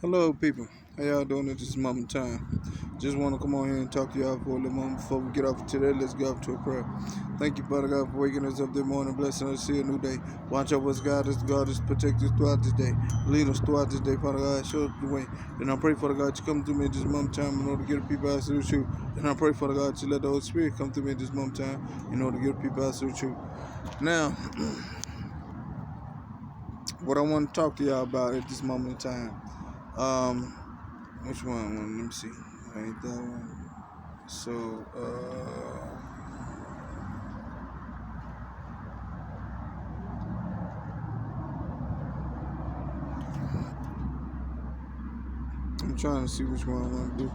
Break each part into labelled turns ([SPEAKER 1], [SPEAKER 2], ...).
[SPEAKER 1] Hello, people. How y'all doing at this moment in time? Just want to come on here and talk to y'all for a little moment before we get off today. Let's get off to a prayer. Thank you, Father God, for waking us up this morning, blessing us to see a new day. Watch over us, guide us, protect us throughout this day. Lead us throughout this day, Father God. Show us the way. And I pray, Father God, you come through me at this moment in time in order to get the people out to the truth. And I pray, Father God, you let the Holy Spirit come through me at this moment in time in order to get the people out to the truth. Now, what I want to talk to y'all about at this moment in time. Which one? Let me see. Ain't that one? So, I'm trying to see which one I want to do.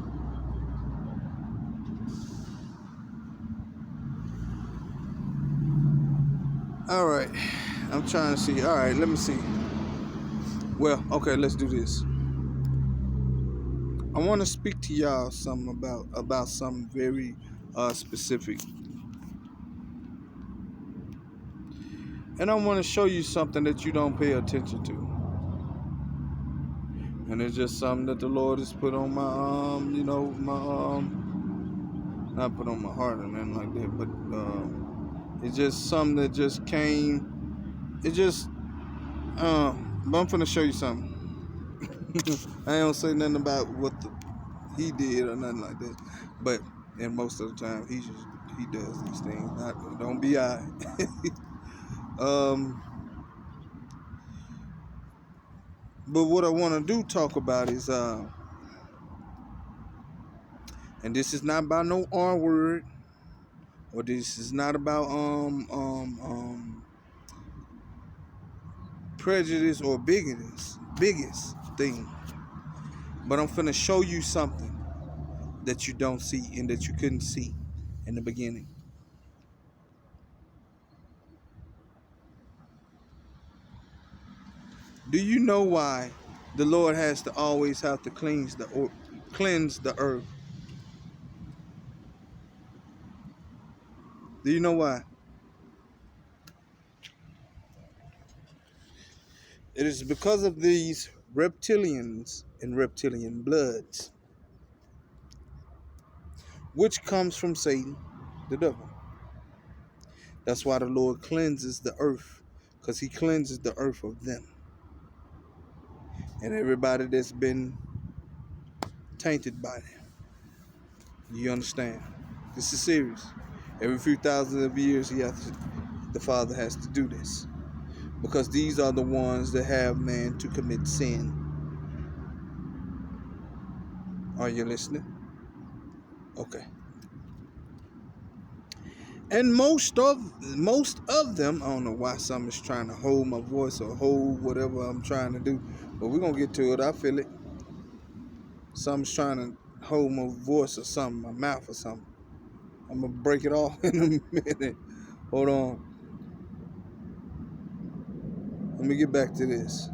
[SPEAKER 1] All right, I'm trying to see. All right, let me see. Well, okay, let's do this. I want to speak to y'all something about something very specific, and I want to show you something that you don't pay attention to, and it's just something that the Lord has put on my not put on my heart or nothing like that, but it's just something that just came. It just but I'm finna show you something. I ain't gonna say nothing about what he did or nothing like that. But and most of the time he does these things. Don't be I. um but what I wanna do talk about is and this is not about no R word, or this is not about prejudice or biggest thing. But I'm finna show you something that you don't see and that you couldn't see in the beginning. Do you know why the Lord has to always have to cleanse the earth? Do you know why? It is because of these reptilians and reptilian bloods, which comes from Satan, the devil. That's why the Lord cleanses the earth, because he cleanses the earth of them. And everybody that's been tainted by them. You understand? This is serious. Every few thousands of years, the Father has to do this. Because these are the ones that have man to commit sin. Are you listening? Okay. And most of them, I don't know why something's trying to hold my voice or hold whatever I'm trying to do, but we're gonna get to it. I feel it. Something's trying to hold my voice or something, my mouth or something. I'm gonna break it off in a minute. Hold on. Let me get back to this.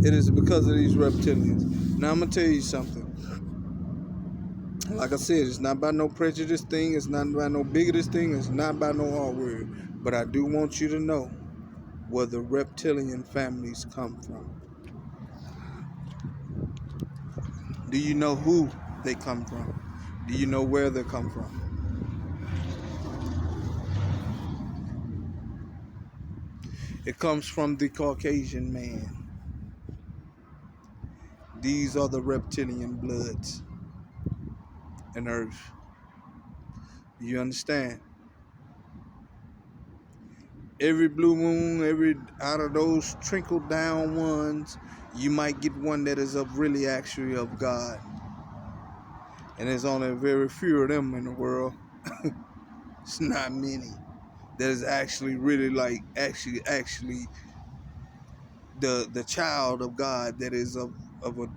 [SPEAKER 1] It is because of these reptilians. Now I'm gonna tell you something. Like I said, it's not about no prejudice thing. It's not about no bigoted thing. It's not about no R word. But I do want you to know where the reptilian families come from. Do you know who they come from? Do you know where they come from? It comes from the Caucasian man. These are the reptilian bloods and earth. You understand? Every blue moon, every out of those trickle down ones, you might get one that is of really actually of God. And there's only very few of them in the world. It's not many. That is actually really like actually the child of God, that is of a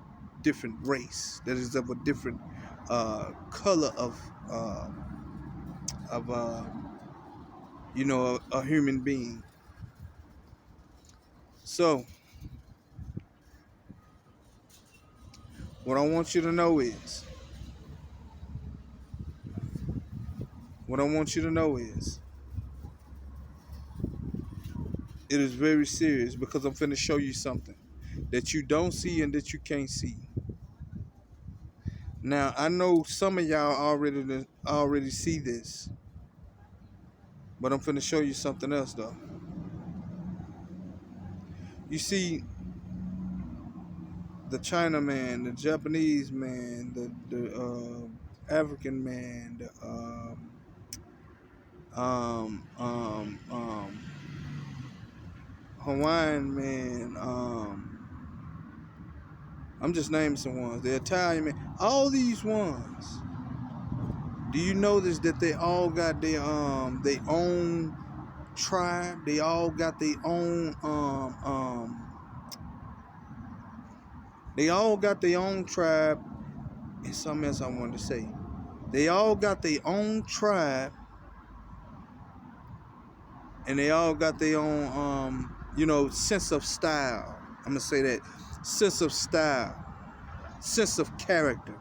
[SPEAKER 1] different race, that is of a different color of a human being. So what I want you to know is what I want you to know is It is very serious because I'm finna show you something that you don't see and that you can't see. Now, I know some of y'all already see this, but I'm finna show you something else though. You see, the China man, the Japanese man, the African man, the Hawaiian man, I'm just naming some ones. The Italian man, all these ones. Do you notice that they all got their own tribe? They all got their own they all got their own tribe. And something else I wanted to say. They all got their own tribe, and they all got their own sense of style. I'm gonna say that. Sense of style, sense of character.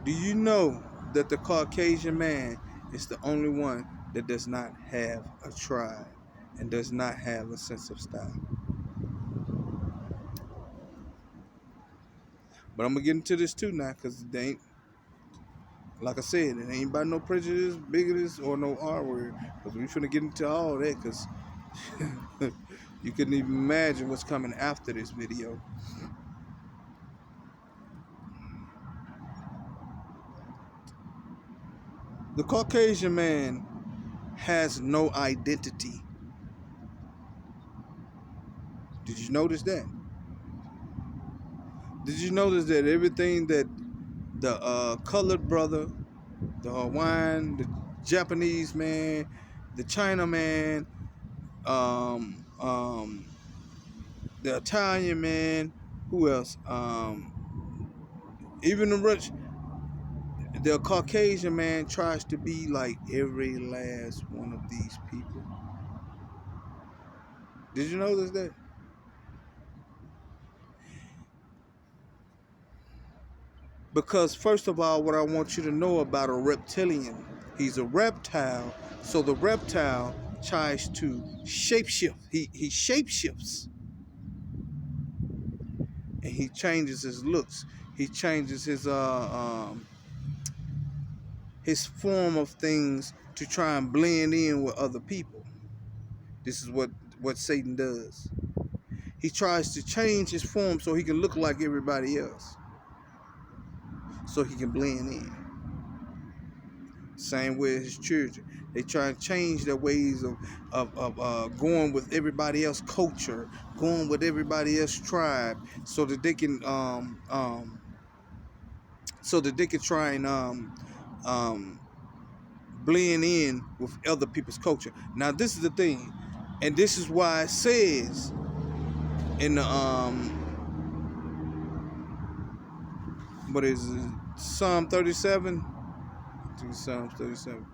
[SPEAKER 1] Do you know that the Caucasian man is the only one that does not have a tribe and does not have a sense of style? But I'm gonna get into this too now, cause they ain't, like I said, it ain't about no prejudice, bigots, or no R word. Cause we finna get into all that, cause you couldn't even imagine what's coming after this video. The Caucasian man has no identity. Did you notice that? Did you notice that everything that the colored brother, the Hawaiian, the Japanese man, the China man, the Italian man, who else? Even the Caucasian man tries to be like every last one of these people. Did you notice that? Because first of all, what I want you to know about a reptilian, he's a reptile. So the reptile tries to shapeshift. He shapeshifts, and he changes his looks. He changes his form of things to try and blend in with other people. This is what Satan does. He tries to change his form so he can look like everybody else, so he can blend in. Same with his children. They try and change their ways of going with everybody else's culture, going with everybody else's tribe, so that they can try and blend in with other people's culture. Now this is the thing, and this is why it says in the what is it, Psalm 37? I think it's Psalms 37.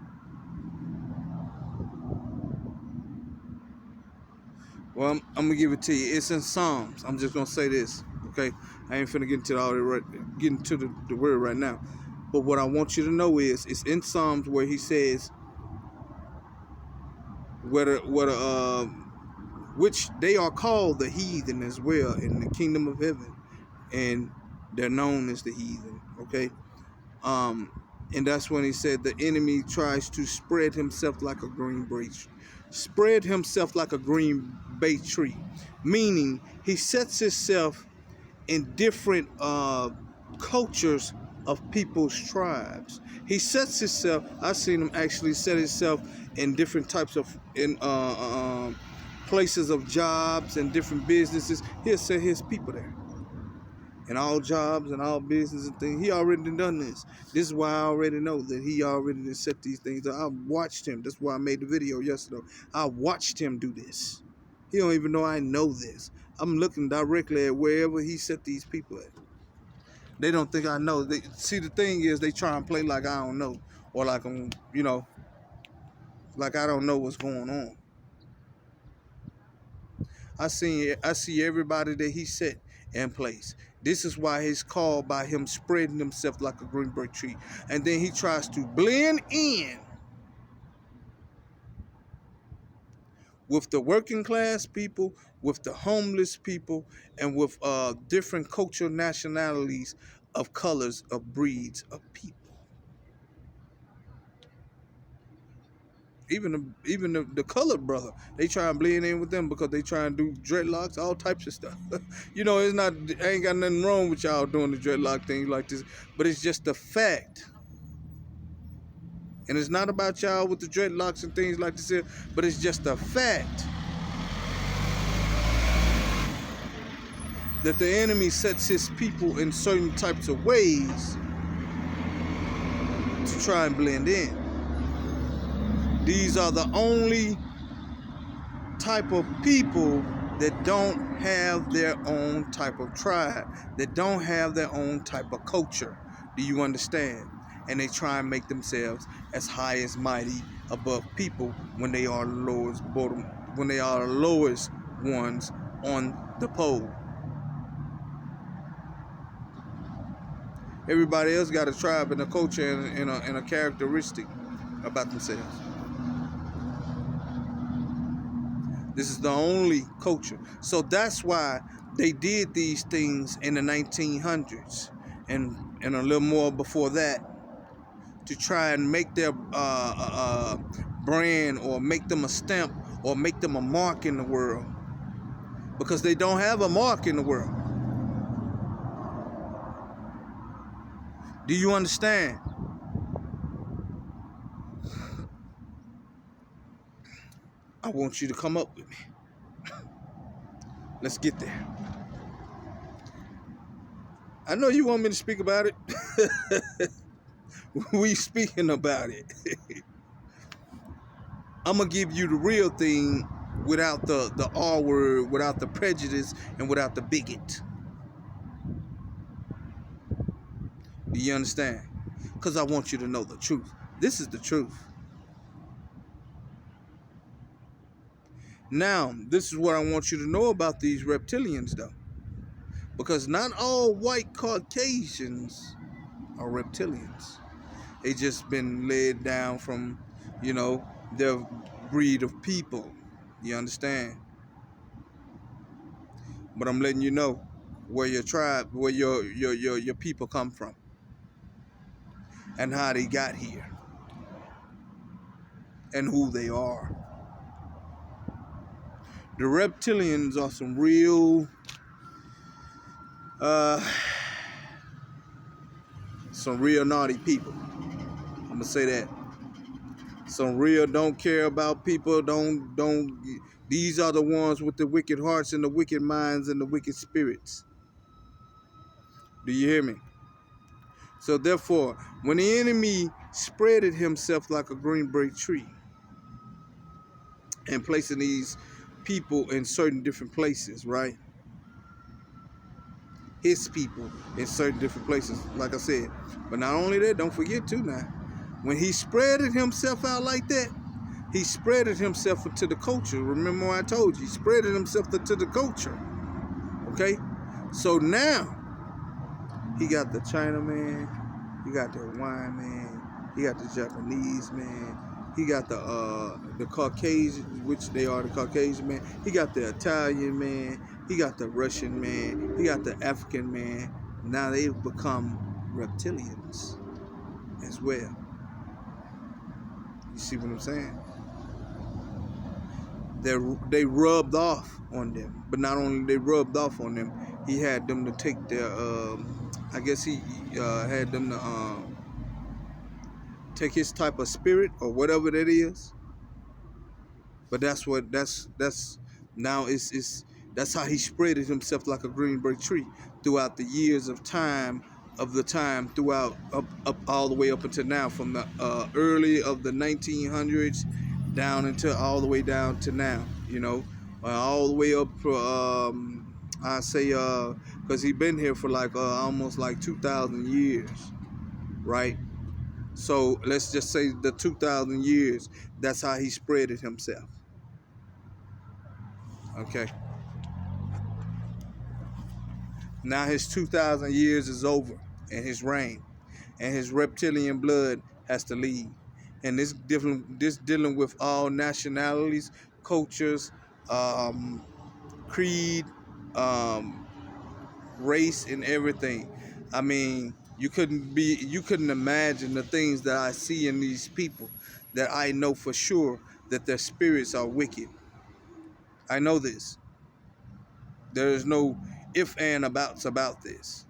[SPEAKER 1] Well, I'm gonna give it to you. It's in Psalms. I'm just gonna say this, okay? I ain't finna get into the word right now. But what I want you to know is, it's in Psalms where he says, which they are called the heathen as well in the kingdom of heaven, and they're known as the heathen, okay? And that's when he said the enemy tries to spread himself like a green bay tree, meaning he sets himself in different cultures of people's tribes. He sets himself. I've seen him actually set himself in different types of places of jobs and different businesses. He'll set his people there. In all jobs and all business and things. He already done this. This is why I already know that he already set these things up. I watched him. That's why I made the video yesterday. I watched him do this. He don't even know I know this. I'm looking directly at wherever he set these people at. They don't think I know. See, the thing is, they try and play like I don't know. Or like I'm, like I don't know what's going on. I see everybody that he set in place. This is why he's called by him spreading himself like a green bay tree. And then he tries to blend in with the working class people, with the homeless people, and with different cultural nationalities of colors, of breeds, of people. Even the colored brother, they try and blend in with them because they try and do dreadlocks, all types of stuff. It's not, ain't got nothing wrong with y'all doing the dreadlock things like this, but it's just a fact. And it's not about y'all with the dreadlocks and things like this here, but it's just a fact that the enemy sets his people in certain types of ways to try and blend in. These are the only type of people that don't have their own type of tribe, that don't have their own type of culture. Do you understand? And they try and make themselves as high as mighty above people when they are the lowest bottom, when they are the lowest ones on the pole. Everybody else got a tribe and a culture and a characteristic about themselves. This is the only culture. So that's why they did these things in the 1900s and a little more before that, to try and make their brand, or make them a stamp, or make them a mark in the world, because they don't have a mark in the world. Do you understand? I want you to come up with me. Let's get there. I know you want me to speak about it. We speaking about it. I'm going to give you the real thing without the R word, without the prejudice, and without the bigot. Do you understand? Because I want you to know the truth. This is the truth. Now, this is what I want you to know about these reptilians, though. Because not all white Caucasians are reptilians. They just been led down from, their breed of people. You understand? But I'm letting you know where your tribe, where your people come from, and how they got here, and who they are. The reptilians are some real, naughty people. I'm gonna say that. Some real don't care about people. Don't. These are the ones with the wicked hearts and the wicked minds and the wicked spirits. Do you hear me? So therefore, when the enemy spreaded himself like a greenbrier tree, and placing these people in certain different places, right? His people in certain different places, like I said. But not only that, don't forget too now, when he spreaded himself out like that, he spreaded himself into the culture. Remember what I told you? He spreaded himself into the culture. Okay? So now, he got the Chinaman, he got the Hawaiian man, he got the Japanese man, he got the Caucasian, which they are the Caucasian man, he got the Italian man, he got the Russian man, he got the African man. Now they've become reptilians as well. You see what I'm saying? They rubbed off on them. But not only they rubbed off on them, he had them to take their, I guess he had them to take his type of spirit or whatever that is. But that's now that's how he spreaded himself like a greenbrier tree throughout the years of time, throughout up all the way up until now, from the early of the 1900s down until all the way down to now, all the way up for I say because he been here for like almost like 2,000 years, right? So let's just say the 2,000 years, that's how he spread it himself. Okay. Now his 2,000 years is over in his reign, and his reptilian blood has to leave. And this dealing with all nationalities, cultures, creed, um, race, and everything. I mean, you couldn't imagine the things that I see in these people that I know for sure that their spirits are wicked. I know this. There is no if and abouts about this.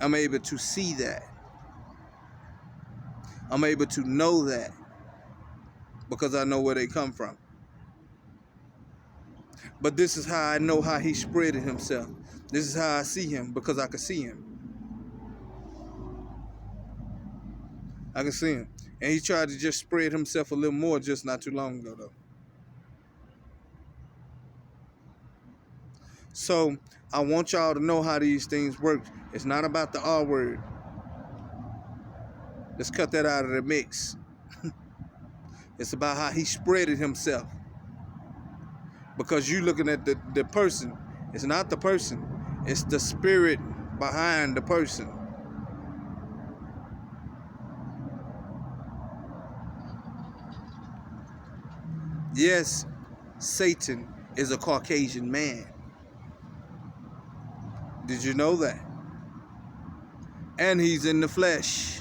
[SPEAKER 1] I'm able to see that. I'm able to know that because I know where they come from. But this is how I know how he spreaded himself. This is how I see him because I can see him. I can see him. And he tried to just spread himself a little more just not too long ago, though. So I want y'all to know how these things work. It's not about the R word. Let's cut that out of the mix. It's about how he spreaded himself. Because you looking at the person. It's not the person. It's the spirit behind the person. Yes, Satan is a Caucasian man. Did you know that? And he's in the flesh,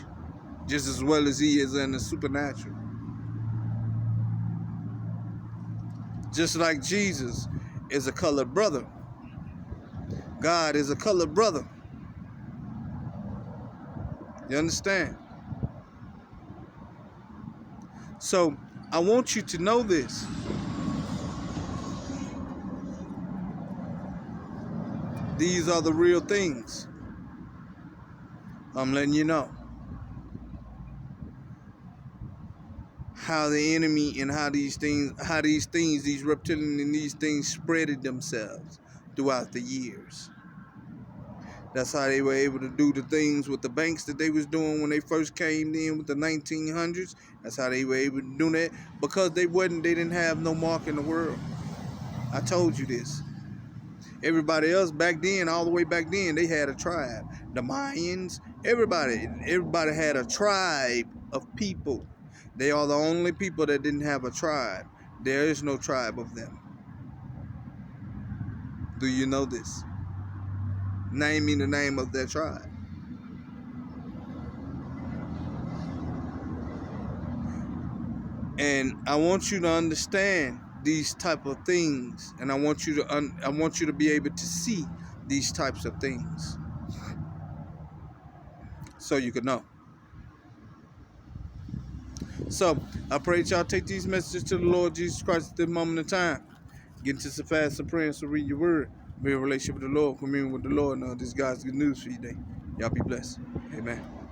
[SPEAKER 1] just as well as he is in the supernatural. Just like Jesus is a colored brother. God is a colored brother. You understand? So I want you to know this. These are the real things. I'm letting you know how the enemy and how these things, these reptilian and these things spreaded themselves throughout the years. That's how they were able to do the things with the banks that they was doing when they first came in with the 1900s. That's how they were able to do that because they didn't have no mark in the world. I told you this. Everybody else back then, all the way back then, they had a tribe. The Mayans, everybody had a tribe of people. They are the only people that didn't have a tribe. There is no tribe of them. Do you know this? Name me the name of their tribe. And I want you to understand these type of things, and I want you to be able to see these types of things, so you can know. So I pray that y'all take these messages to the Lord Jesus Christ at this moment in time. Get into some fast and praying, so read your word, be in a relationship with the Lord, commune with the Lord. Now this God's good news for you today. Y'all be blessed. Amen.